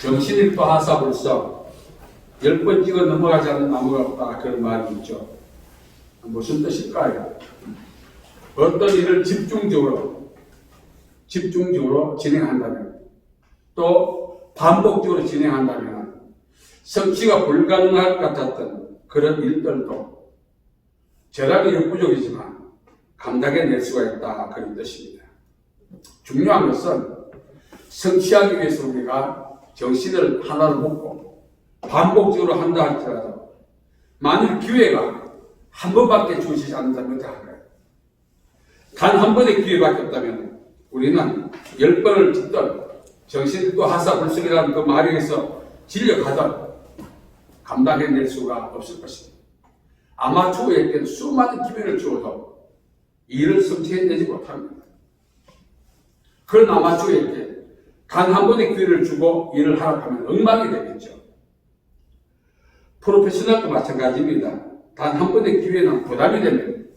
정신일도 하사불성 10번 찍어 넘어가지 않는 나무가 없다, 그런 말이 있죠. 무슨 뜻일까요? 어떤 일을 집중적으로 진행한다면, 또 반복적으로 진행한다면 성취가 불가능할 것 같았던 그런 일들도 재량이 역부족이지만 감당해낼 수가 있다, 그런 뜻입니다. 중요한 것은 성취하기 위해서 우리가 정신을 하나로 먹고 반복적으로 한다 할지라도 만일 기회가 한 번밖에 주어지지 않는다면 어떻게 할까요? 단 한 번의 기회밖에 없다면 우리는 10번을 짓든 정신도 하사불성이라는 그 말에 의해서 질려가든 감당해낼 수가 없을 것입니다. 아마추어에게는 수많은 기회를 주어도 일을 성취해내지 못합니다. 그런 아마추어에게 단 한 번의 기회를 주고 일을 하라고 하면 엉망이 되겠죠. 프로페셔널도 마찬가지입니다. 단 한 번의 기회는 부담이 됩니다.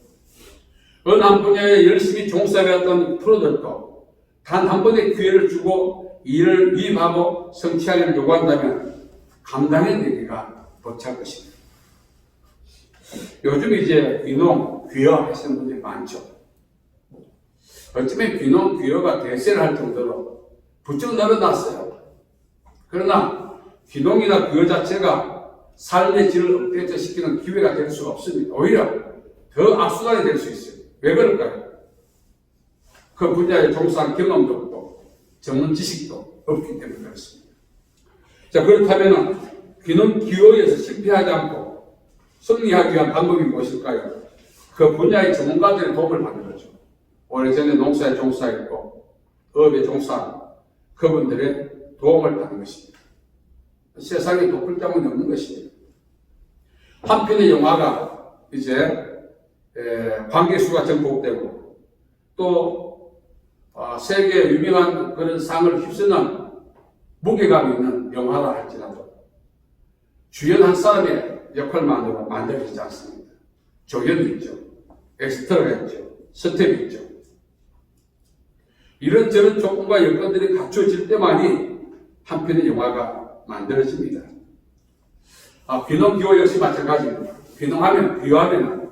어느 한 분야에 열심히 종사해왔던 프로들도 단 한 번의 기회를 주고 일을 위임하고 성취하기를 요구한다면 감당해내기가 벅찰 것입니다. 요즘 이제 귀농, 귀화 하시는 분들이 많죠. 어쩌면 귀농, 귀화가 대세를 할 정도로 부쩍 늘어났어요. 그러나 귀농이나 귀화 자체가 삶의 질을 업데이트시키는 기회가 될 수가 없습니다. 오히려 더 악순환이 될 수 있어요. 왜 그럴까요? 그 분야에 종사한 경험도 없고 전문 지식도 없기 때문에 그렇습니다. 자, 그렇다면 귀농, 귀화에서 실패하지 않고 승리하기 위한 방법이 무엇일까요? 그 분야의 전문가들의 도움을 받는 거죠. 오래전에 농사에 종사했고 업에 종사한 그분들의 도움을 받는 것입니다. 세상에 도플장은 없는 것입니다. 한 편의 영화가 이제 관객수가 전복되고 또 세계 유명한 그런 상을 휩쓰는 무게감 있는 영화라 할지라도 주연 한 사람의 역할만으로 만들어지지 않습니다. 조연이 있죠. 엑스트라가 있죠. 스텝이 있죠. 이런저런 조건과 여건들이 갖춰질 때만이 한 편의 영화가 만들어집니다. 귀농, 귀화 역시 마찬가지입니다. 귀농하면, 귀화하면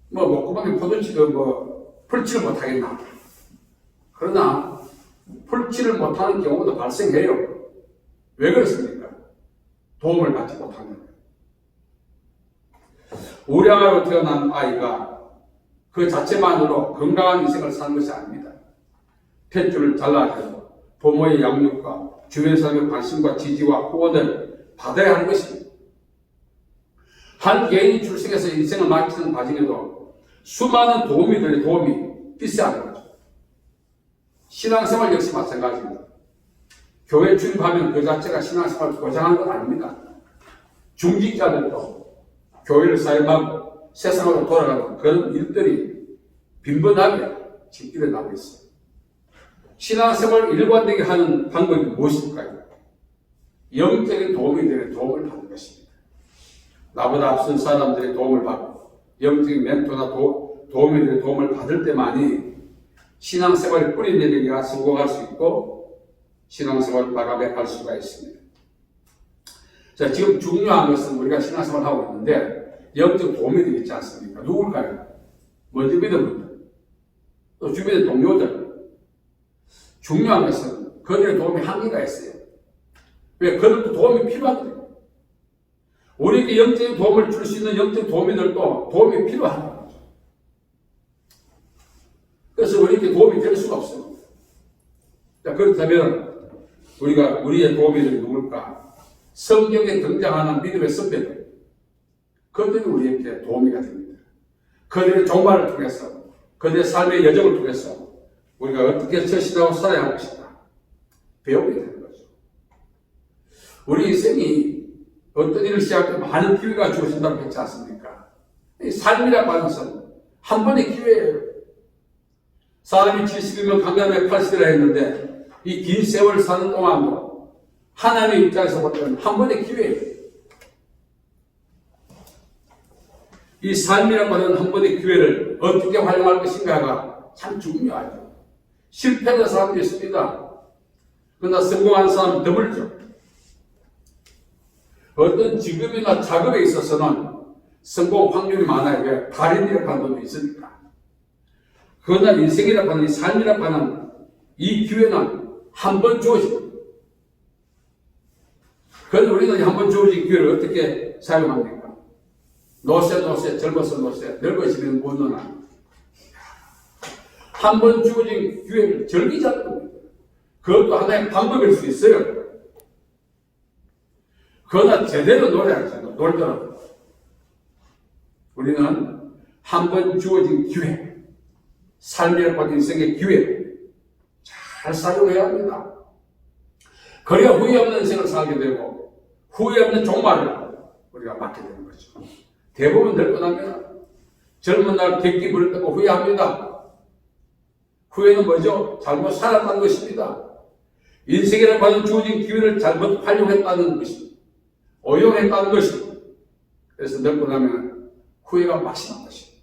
목구멍에 포도치도 풀칠을 못하겠나. 그러나 풀칠을 못하는 경우도 발생해요. 왜 그렇습니까? 도움을 받지 못하는 거예요. 우량아로 태어난 아이가 그 자체만으로 건강한 인생을 사는 것이 아닙니다. 탯줄을 잘라서 부모의 양육과 주변 사람의 관심과 지지와 후원을 받아야 하는 것입니다. 한 개인이 출생해서 인생을 마치는 과정에도 수많은 도움이 필요한 거죠. 신앙생활 역시 마찬가지입니다. 교회 출입하면 그 자체가 신앙생활을 보장하는 건 아닙니다. 중직자들도 교회를 사용하고 세상으로 돌아가는 그런 일들이 빈번하게 지금 일어나고 있습니다. 신앙생활을 일관되게 하는 방법이 무엇일까요? 영적인 도움이 되는 도움을 받는 것입니다. 나보다 앞선 사람들의 도움을 받고 영적인 멘토나 도움이 되는 도움을 받을 때만이 신앙생활을 뿌리내리기가 성공할 수 있고 신앙생활을 마감할 수가 있습니다. 자, 지금 중요한 것은 우리가 신앙생활을 하고 있는데 영적 도움이 되겠지 않습니까? 누굴까요? 먼저 믿음분들, 또 주변의 동료들. 중요한 것은 그들의 도움이 한계가 있어요. 왜? 그들도 도움이 필요하거든요. 우리에게 영적인 도움을 줄 수 있는 영적 도우미들도 도움이 필요한 거죠. 그래서 우리에게 도움이 될 수가 없어요. 자, 그렇다면 우리의 도우미들이 누굴까? 성경에 등장하는 믿음의 선배들. 그들이 우리에게 도움이가 됩니다. 그들의 종말을 통해서, 그들의 삶의 여정을 통해서 우리가 어떻게 처신하고 살아야 할 것인가 배우게 되는 거죠. 우리 인생이 어떤 일을 시작할 때 많은 기회가 주어진다고 했지 않습니까? 이 삶이라고 하는 것은 한 번의 기회예요. 사람이 70이면 강간에 80이라 했는데 이 긴 세월 사는 동안도 하나님의 입장에서 볼 때는 한 번의 기회예요. 이 삶이라고 하는 한 번의 기회를 어떻게 활용할 것인가가 참 중요하죠. 실패하는 사람도 있습니다. 그러나 성공한 사람은 드물죠. 어떤 직업이나 작업에 있어서는 성공 확률이 많아요. 왜? 달인이라고 하는 분도 있으니까. 그러나 인생이라고 하는 이 삶이라고 하는 이 기회는 한 번 주어집니다. 그런데 우리는 한 번 주어진 기회를 어떻게 사용합니까? 노세, 젊어서 노세, 늙어지면 못 노나. 한 번 주어진 기회를 즐기지 않는 겁니다. 그것도 하나의 방법일 수 있어요. 그러나 제대로 놀아야죠. 놀더라도. 우리는 한 번 주어진 기회, 삶이라고 하는 인생의 기회를 잘 사용해야 합니다. 그래야 후회 없는 인생을 살게 되고 후회 없는 종말을 우리가 맞게 되는 거죠. 대부분 늙어납니다. 젊은 날 객기 부렸다고 후회합니다. 후회는 뭐죠? 잘못 살았다는 것입니다. 인생이라고 하는 주어진 기회를 잘못 활용했다는 것입니다. 오용했다는 것입니다. 그래서 늙고 나면 후회가 막심한 것입니다.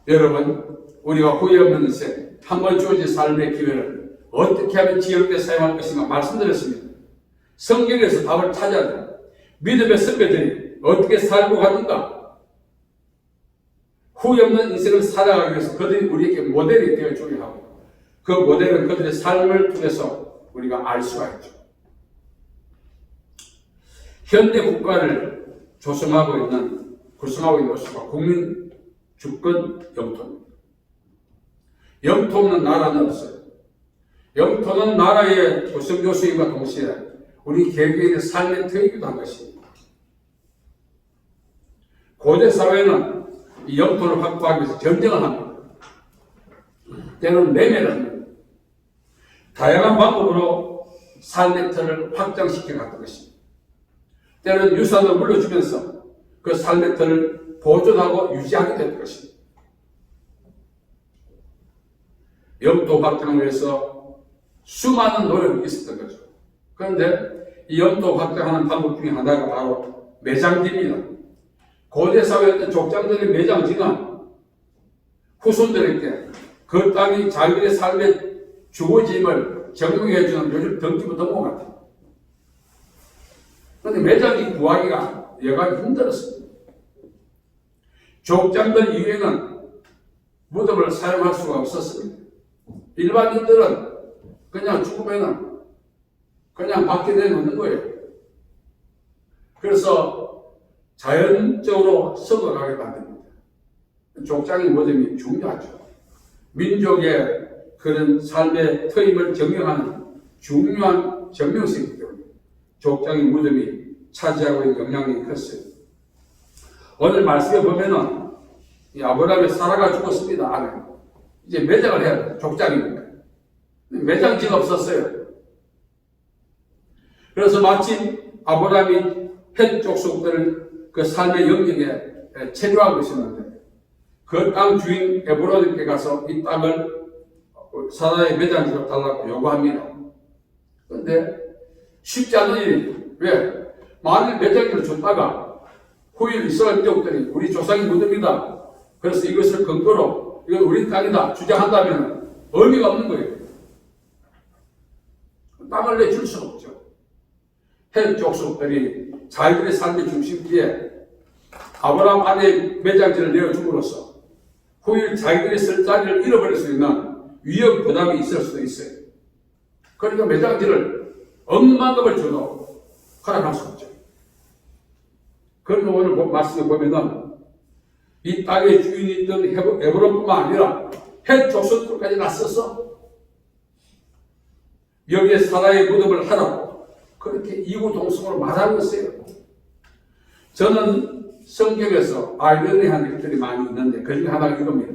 여러분, 우리가 후회 없는 인생, 한 번 주어진 삶의 기회를 어떻게 하면 지혜롭게 사용할 것인가 말씀드렸습니다. 성경에서 답을 찾아야 돼요. 믿음의 선배들이 어떻게 살고 가는가? 후회 없는 인생을 살아가기 위해서 그들이 우리에게 모델이 되어주게 하고 그 모델은 그들의 삶을 통해서 우리가 알 수가 있죠. 현대 국가를 구성하고 있는 수가 국민 주권 영토입니다. 영토 없는 나라는 없어요. 영토는 나라의 구성 요소임과 동시에 우리 개개인의 삶의 터이기도 한 것입니다. 고대 사회는 이 영토를 확보하기 위해서 전쟁을 합니다. 때로는 매매를 합니다. 다양한 방법으로 삶의 터를 확장시켜 갔던 것입니다. 때로는 유산을 물려주면서 그 삶의 터를 보존하고 유지하게 될 것입니다. 영토 확장을 위해서 수많은 노력이 있었던 거죠. 그런데 이 영토 확장하는 방법 중에 하나가 바로 매장지입니다. 고대 사회의 족장들의 매장지는 후손들에게 그 땅이 자기의 삶의 주어짐을 적용해주는 요즘 등기부 등본 같아요. 그런데 매장지 구하기가 여간히 힘들었습니다. 족장들 이후에는 무덤을 사용할 수가 없었습니다. 일반인들은 그냥 죽으면 그냥 밖에 내놓는 거예요. 그래서 자연적으로 썩어가게 만듭니다. 족장의 무덤이 중요하죠. 민족의 그런 삶의 터임을 증명하는 중요한 증명성이기 때문에 족장의 무덤이 차지하고 있는 영향이 컸어요. 오늘 말씀에 보면은 이 아브라함이 사라가 죽었습니다. 아멘. 이제 매장을 해야 돼요. 족장이니까. 매장지가 없었어요. 그래서 마침 아브라함이 헷 족속들을 그 삶의 영역에 체류하고 있었는데 그 땅 주인 에브론에게 가서 이 땅을 사라의 매장지로 달라고 요구합니다. 그런데 쉽지 않은 일입니다. 왜? 만일 매장지를 줬다가 후일 이스라엘 민족들이 우리 조상의 무덤이다. 그래서 이것을 근거로 이건 우리 땅이다 주장한다면 의미가 없는 거예요. 땅을 내줄 수 없죠. 헷 족속들이 자기들의 삶의 중심지에 아브라함 아내의 매장지를 내어줌으로써 후일 자기들의 쓸 자리를 잃어버릴 수 있는 위험 부담이 있을 수도 있어요. 그러니까 매장지를 억만금을 줘도 허락할 수 없죠. 그런데 오늘 말씀을 보면은 이 땅의 주인이 있던 에브론뿐만 아니라 헷 족속들까지 나서서 여기에 사라의 무덤을 하라고 그렇게 이구동성으로 말하고 있어요. 저는 성경에서 아이러니한 일들이 많이 있는데 그 중에 하나가 이겁니다.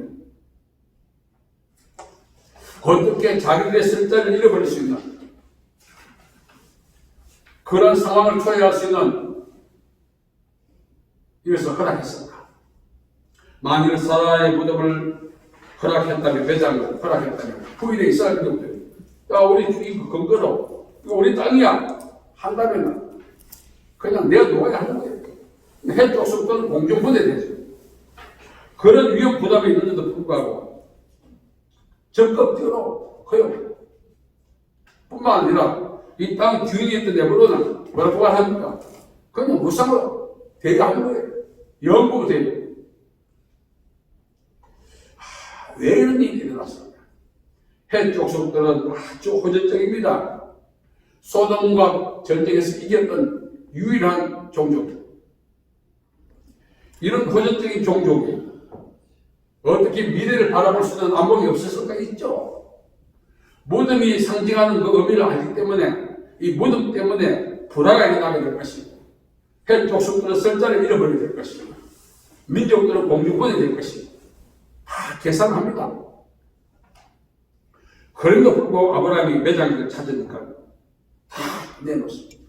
어떻게 자기들의 쓸 자리를 잃어버릴 수 있는 그런 상황을 초래할 수 있는 이것을 허락했습니다. 만일 사라의 무덤을 허락했다면, 매장을 허락했다면 후일에 이스라엘 민족들이 야 우리 이거 근거로 이거 우리 땅이야 한다면 그냥 내어놓아야 하는 거예요. 헷 족속들은 공중분해되죠. 그런 위험 부담이 있는데도 불구하고 적극 뛰어로 허용 뿐만 아니라 이 땅 주인이었던 에브로는 뭐라고 합니까? 그냥 무상으로 대가하는 거예요. 영국으로 돼요. 왜 이런 일이 일어났습니까? 헷 족속들은 아주 호전적입니다. 소돔과 전쟁에서 이겼던 유일한 종족. 이런 호전적인 종족이 어떻게 미래를 바라볼 수 있는 안목이 없었을까? 있죠. 무덤이 상징하는 그 의미를 알기 때문에 이 무덤 때문에 불화가 일어나게 될 것이고, 헷 족속들은 썰자를 잃어버리게 될 것이고, 민족들은 공주권이 될 것이고, 다 계산합니다. 그럼에도 불구하고 아브라함이 매장을 찾으니까 다 내놓습니다.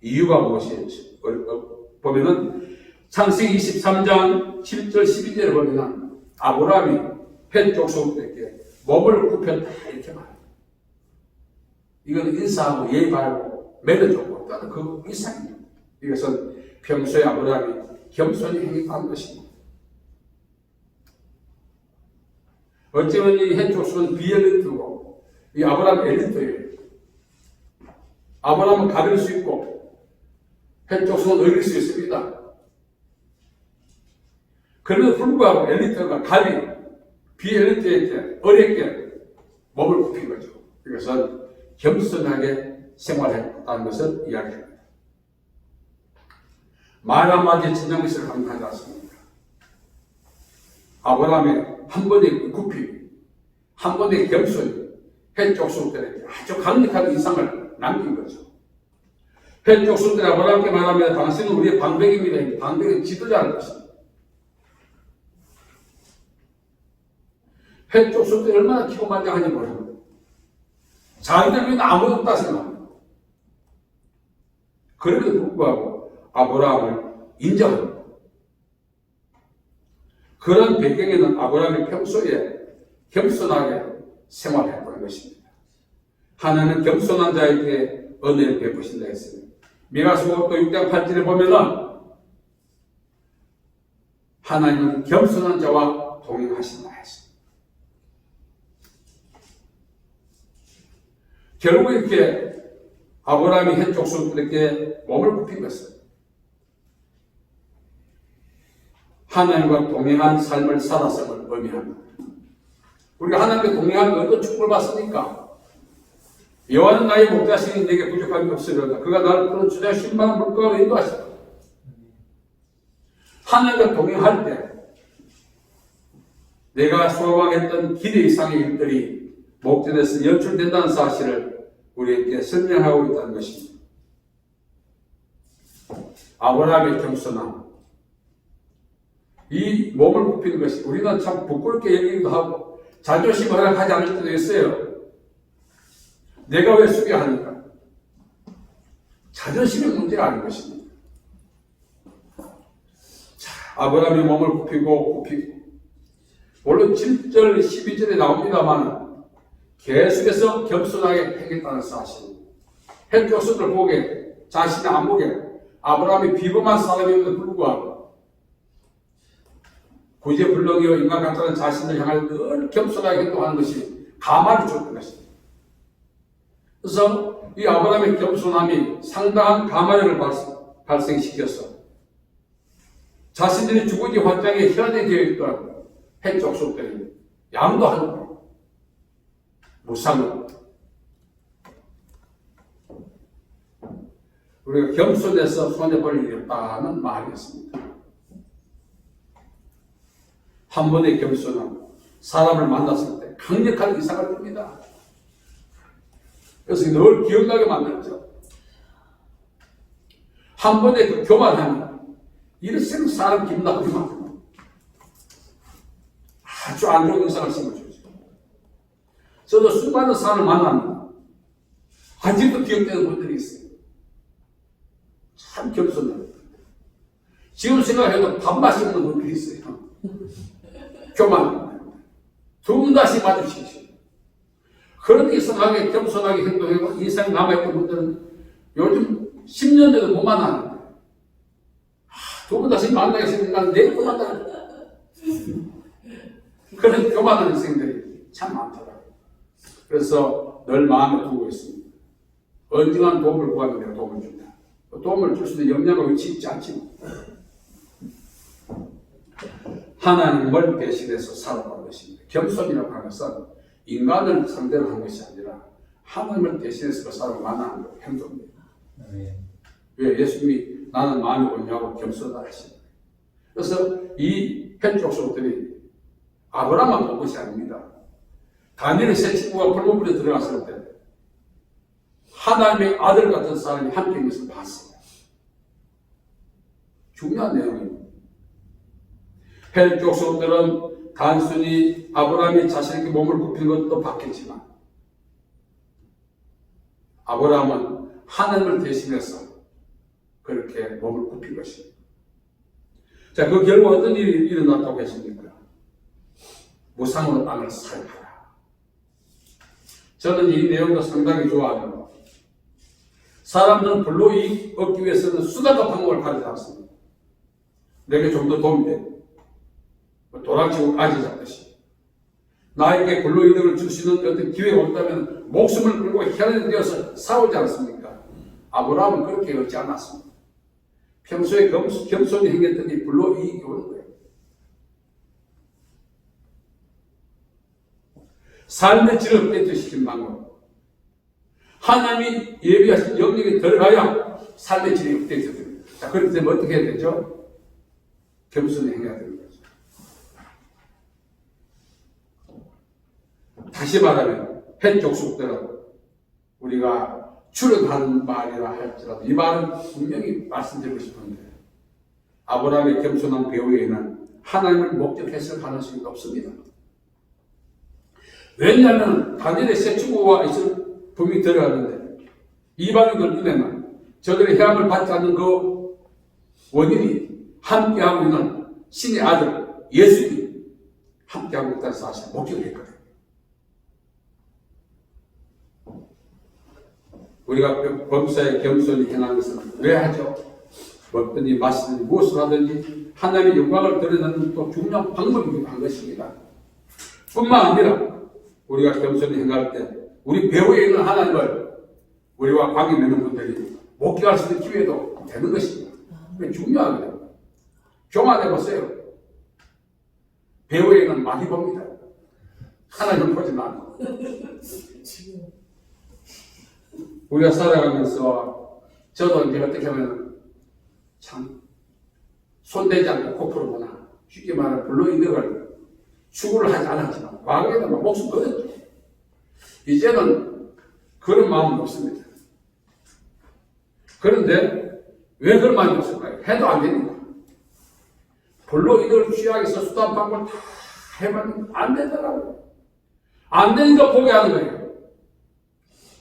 이유가 무엇이었지? 보면은 창세기 23장 7절 12절에 보면은 아브라함이 헷 족속들에게 몸을 굽혔다 이렇게 말합니다. 이건 인사하고 예의 바르고 매너적으로 없다는 그 이상입니다. 이것은 평소에 아브라함이 겸손히 행했다는 것입니다. 어쩌면 이 헷 족속은 비엘리트고 이 아브라함은 엘리트예요. 아브라함은 가릴 수 있고 헷 족속은 어릴 수 있습니다. 그럼에도 불구하고 엘리트가 갑이 비엘리트에게 어렵게 몸을 굽힌 거죠. 이것은 겸손하게 생활했다는 것을 이야기합니다. 말 한마디에 진정것을 감당하지 않습니다. 아브라함의 한 번의 굽힘, 한 번의 겸손이 헷 족속들에게 아주 강력한 인상을 남긴 거죠. 헷 족속들이 아브라함께 말하면 당신은 우리의 방백입니다. 방백은 지도자는 것입니다. 헷 족속들이 얼마나 기고만장한지 모릅니다. 자기들 위에는 아무도 없다 생각합니다. 그럼에도 불구하고 아브라함을 인정합니다. 그런 배경에는 아브라함이 평소에 겸손하게 생활했던 것입니다. 하나님은 겸손한 자에게 은혜를 베푸신다 했습니다. 미가서도 6장 8절에 보면은 하나님은 겸손한 자와 동행하신다 했습니다. 결국 이렇게 아브라함이 헷 족속들에게 몸을 굽힌 것은 하나님과 동행한 삶을 살았음을 의미합니다. 우리가 하나님과 동행하는 어떤 축복을 받습니까? 여호와는 나의 목자시니 내게 부족한 게 없으리로다. 그가 나를 푸른 주자 신방한 물가로 인도하시다. 하나님과 동행할 때 내가 소망했던 기대 이상의 일들이 목전에서 연출된다는 사실을 우리에게 설명하고 있다는 것입니다. 아브라함의 겸손함, 이 몸을 굽히는 것이 우리는 참 부끄럽게 여기기도 하고 자존심을 허락하지 않을 때도 있어요. 내가 왜 숙여 하는가? 자존심의 문제가 아닌 것입니다. 자, 아브라함의 몸을 굽히고 물론 7절 12절에 나옵니다만 계속해서 겸손하게 행했다는 사실. 헷 족속들 보게 자신의 안목에 아브라함이 비범한 사람임에도 불구하고 구제불능이요 인간 같다는 자신을 향해 늘 겸손하게 행동하는 것이 가만히 줬던 것입니다. 그래서 이 아브라함의 겸손함이 상당한 가마를 발생시켜서 자신들이 죽은지 환장에 현에 되어 있던 헷 족속들이 양도하는 거예요. 무상으로. 우리가 겸손해서 손해볼 일이 없다는 말이었습니다. 한 번의 겸손함, 사람을 만났을 때 강력한 이상을 줍니다. 그래서 늘 기억나게 만들죠. 한 번의 그 교만함이 일생 사람 기분 나쁘게 만듭니다. 아주 안 좋은 인상을 심어주죠. 저도 수많은 사람을 만납니다. 아직도 기억되는 분들이 있어요. 참 겸손해요. 지금 생각해도 밥맛이 없는 분들이 있어요. 교만. 두 분 다시 마주치시죠. 그렇게 이상하게 겸손하게 행동하고 인생이 남아있던 분들은 요즘 10년 돼도 못 만나는데 두 분 다시 만나게 생기면 내일 또 만나는 그런 교만한 인생들이 참 많더라고요. 그래서 늘 마음에 두고 있습니다. 언젠간 도움을 구하면 내가 도움을 준다. 도움을 줄 수 있는 역량과 위치 있지 않지만 하나님을 대신해서 살아가는 것입니다. 겸손이라고 하는 것은 인간을 상대로 한 것이 아니라 하나님을 대신해서 그 사람을 만나는 행동입니다. 왜 예수님이 나는 마음이 온유하고 겸손하다 하십니다. 그래서 이 헷족속들이 아브라함만 본 것이 아닙니다. 다니엘의 세 친구가 불문불에 들어갔을 때 하나님의 아들 같은 사람이 함께 있는 것을 봤어요. 중요한 내용입니다. 헷족속들은 단순히 아브라함이 자신에게 몸을 굽히는 것도 봤겠지만 아브라함은 하나님을 대신해서 그렇게 몸을 굽힌 것입니다. 자, 그 결과 어떤 일이 일어났다고 했습니까? 무상으로 땅을 사용하라. 저는 이 내용도 상당히 좋아합니다. 사람들은 불로이익 얻기 위해서는 수단과 방법을 가리지 않습니다. 내게 좀 더 도움이 돼. 도랑치고 가지 잡듯이. 나에게 불로이득을 줄 수 있는 어떤 기회가 온다면 목숨을 걸고 혈안에 되어서 싸우지 않습니까? 아브라함은 그렇게 얻지 않았습니다. 평소에 겸손히 행했더니 불로이익이 오는 거예요. 삶의 질을 업데이트시킨 방법. 하나님이 예비하신 영역에 들어가야 삶의 질이 업데이트됩니다. 자, 그렇기 때문에 어떻게 해야 되죠? 겸손히 행해야 되는 거죠. 다시 말하면 헷족속들은 우리가 출연하는 말이라 할지라도 이 말은 분명히 말씀드리고 싶은데 아브라함의 겸손한 배후에는 하나님을 목적해서 가능성이 없습니다. 왜냐하면 다니엘의 세 친구가 있을 분이 들어갔는데 이방인들 눈에는 저들의 해함을 받지 않는 그 원인이 함께하고 있는 신의 아들 예수님이 함께하고 있다는 사실을 목격을 했거든요. 우리가 범사에 겸손히 행하는 것은 왜 하죠? 먹든지 마시든지 무엇을 하든지 하나님의 영광을 드러내는 또 중요한 방법이기도 한 것입니다. 뿐만 아니라 우리가 겸손히 행할 때 우리 배후에 있는 하나님을 우리와 관계 맺는 분들이 목격할 수 있는 기회도 되는 것입니다. 그게 중요하거든요. 교만해 보세요. 배후에 있는 많이 봅니다. 하나님을 보지 않고. 우리가 살아가면서 저도 이제 어떻게 하면 참 손대지 않고 코프로 보나 쉽게 말하면 불로이득을 추구를 하지 않았지만 과거에는 막 목숨 걸었죠. 이제는 그런 마음은 없습니다. 그런데 왜 그런 마음이 없을까요? 해도 안 되니까. 불로이득을 취하기 위해서 수단 방법을 다 해봤는데 안 되더라고요. 안 되니까 포기하는 거예요.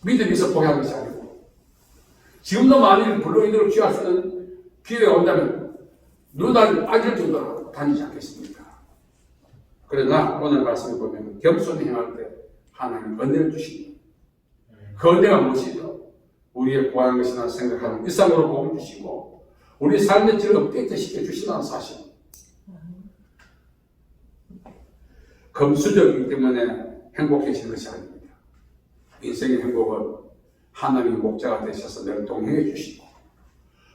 믿음이 있어 포기하는 것이 아니고 지금도 만일 불로이득을 취할 수 있는 기회가 온다면 누나를 빠질 정도로 다니지 않겠습니까? 그러나 오늘 말씀을 보면 겸손히 행할 때 하나님 은혜를 주십니다. 그 은혜가 무엇이죠? 우리의 구하는 것이나 생각하는 일상으로 도움 주시고 우리 삶의 질을 업데이트 시켜주신다는 사실. 금수저이기 때문에 행복해지는 것이 아닙니다. 인생의 행복은 하나님의 목자가 되셔서 늘 동행해 주시고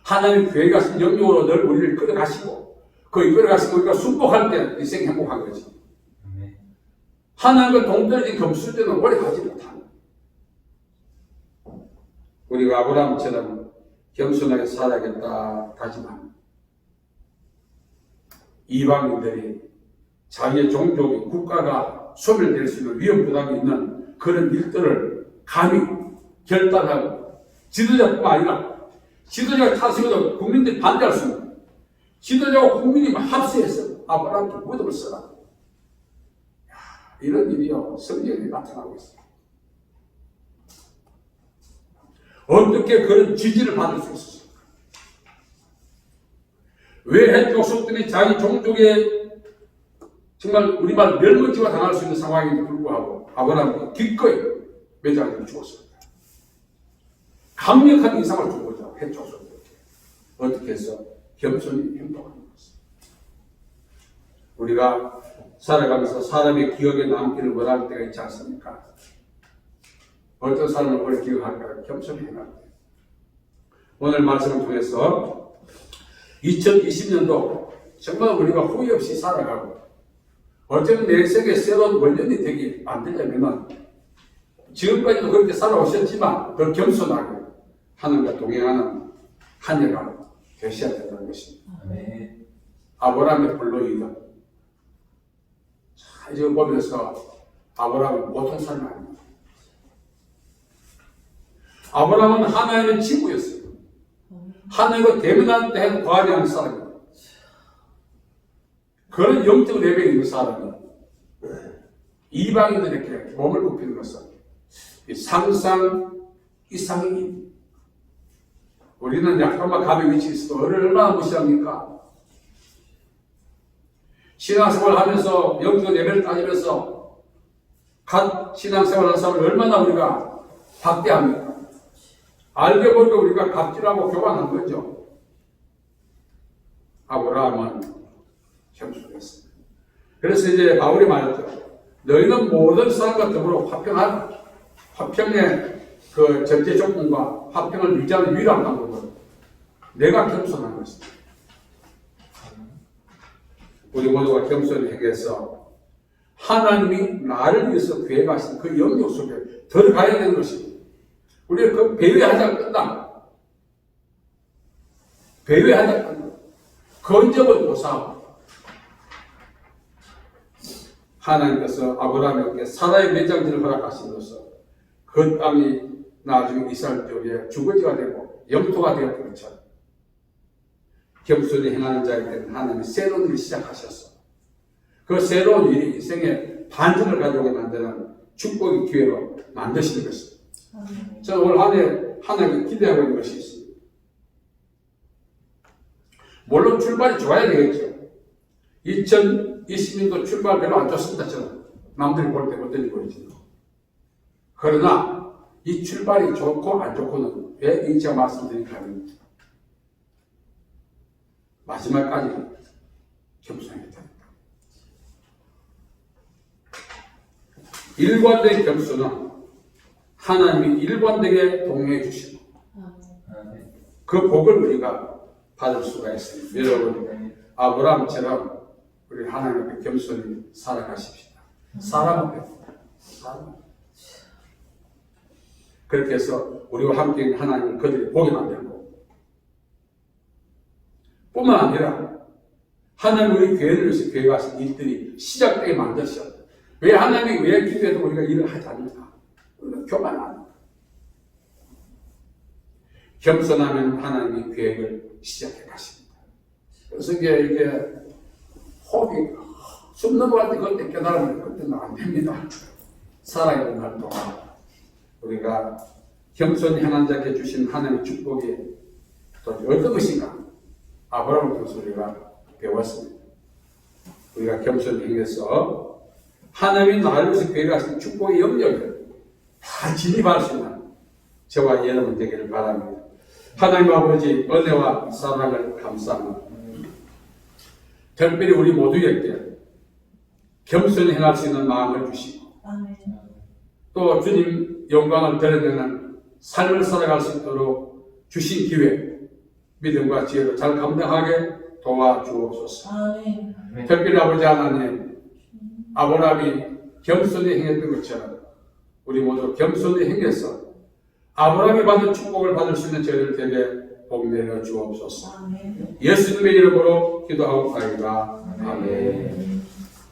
하나님 교회 가신 영역으로 늘 우리를 끌어가시고 그 끌어가시고 우리가 순복할 때 인생이 행복한 거지. 하나님과 동떨어진 금수저는 오래 가지 못합니다. 우리가 아브라함처럼 겸손하게 살아야겠다 다짐합니다. 이방인들이 자기의 종족이 국가가 소멸될 수 있는 위험 부담이 있는 그런 일들을 감히 결단하고 지도자뿐만 아니라 지도자가 타세워도 국민들이 반대할 수 있는 지도자와 국민이 합세해서 아브라함께 무덤을 써라. 이런 일이요 성경에 나타나고 있습니다. 어떻게 그런 지지를 받을 수 있었습니까? 왜 헷족속들이 자기 종족의 정말 우리말 멸망지가 당할 수 있는 상황에도 불구하고 아브라함이 기꺼이 매장을 주었습니다. 강력한 인상을 준 거죠. 헷족속들에게. 어떻게 해서 겸손히 행동하는 것입니다. 우리가 살아가면서 사람의 기억에 남기를 원할 때가 있지 않습니까? 어떤 사람을 오래 기억할까? 겸손히 행할 때. 오늘 말씀을 통해서 2020년도 정말 우리가 후회 없이 살아가고 어쩌면 내 생에 새로운 원년이 되기 만들려면 지금까지도 그렇게 살아오셨지만 더 겸손하게 하나님과 동행하는 한 해가 되셔야 된다는 것입니다. 아멘. 아브라함의 불로이다. 자, 이거 보면서 아브라함은 보통 사람이 아닙니다. 아브라함은 하나님의 친구였어요. 하나님과 대면한테 관여하는 사람입니다. 그런 영적 레벨이 있는 사람이 이방인들에게 몸을 굽히는 것은 상상 이상이 우리는 약간만 감의 위치에 있어도 얼마나 무시합니까? 신앙생활 하면서 영적 레벨을 따지면서 갓 신앙생활 하는 사람을 얼마나 우리가 박대합니까? 알게 모르게 우리가 갑질하고 교만한 거죠. 아브라함은 겸손했습니다. 그래서 이제 바울이 말했죠. 너희는 모든 사람과 더불어 화평하라. 화평의 그 전제 조건과 화평을 유지하는 유일한 방법은 내가 겸손한 것입니다. 우리 모두가 겸손히 행해서 하나님이 나를 위해서 계획하신 그 영역 속에 들어가야 되는 것입니다. 우리가 그 배회하자 끝나. 배회하자 끝나. 건접은 고사하고 하나님께서 아브라함에게 사라의 매장지를 허락하심으로써 그 땅이 나중에 이스라엘 쪽에 주거지가 되고 영토가 되었던 것처럼 겸손히 행하는 자에게는 하나님이 새로운 일을 시작하셨어. 그 새로운 일이 인생의 반전을 가져오게 만드는 축복의 기회로 만드시는 것입니다. 저는 올 한 해 하나님께 기대하고 있는 것이 있습니다. 물론 출발이 좋아야 되겠죠. 2020년도 출발 별로 안 좋습니다. 저는 남들이 볼 때 어떤지 모르지만 그러나 이 출발이 좋고 안 좋고는 왜 인지가 말씀드릴까 합니다. 마지막까지 겸손해야 됩니다. 일관된 겸손은 하나님이 일관되게 동행해 주시고 그 복을 우리가 받을 수가 있습니다. 여러분 아브라함처럼 우리 하나님 앞에 겸손히 살아가십시다. 사람 앞에 그렇게 해서 우리와 함께 하나님을 그들이 보게 만들고 뿐만 아니라 하나님 우리 교회를 위해서 계획하신 일들이 시작되게 만드셨다. 왜 하나님이 왜 기도해도 우리가 일을 하지 않는가? 우리가 교만 안 합니다. 겸손하면 하나님이 계획을 시작해 가십니다. 그래서 이게 호흡이 숨 넘어갈 때 그때 깨달으면 그때는 안 됩니다. 살아있는 날 동안 우리가 겸손히 행한 자께 주신 하나님의 축복이 또 어떤 것인가? 아브라함을 통해서 우리가 배웠습니다. 우리가 겸손히 행해서 하나님이 나를 위해서 계획하신 축복의 영역을 다 진입할 수 있는 저와 여러분 되기를 바랍니다. 하나님 아버지 은혜와 사랑을 감사합니다. 특별히 우리 모두에게 겸손히 행할 수 있는 마음을 주시고 또 주님 영광을 드러내는 삶을 살아갈 수 있도록 주신 기회 믿음과 지혜로 잘 감당하게 도와주옵소서. 특별히 아버지 하나님 아브라함이 겸손히 행했던 것처럼 우리 모두 겸손히 행해서 아브라함이 받은 축복을 받을 수 있는 저희들 되게 복 내려 주옵소서. 예수님의 이름으로 기도하옵나이다. 아멘.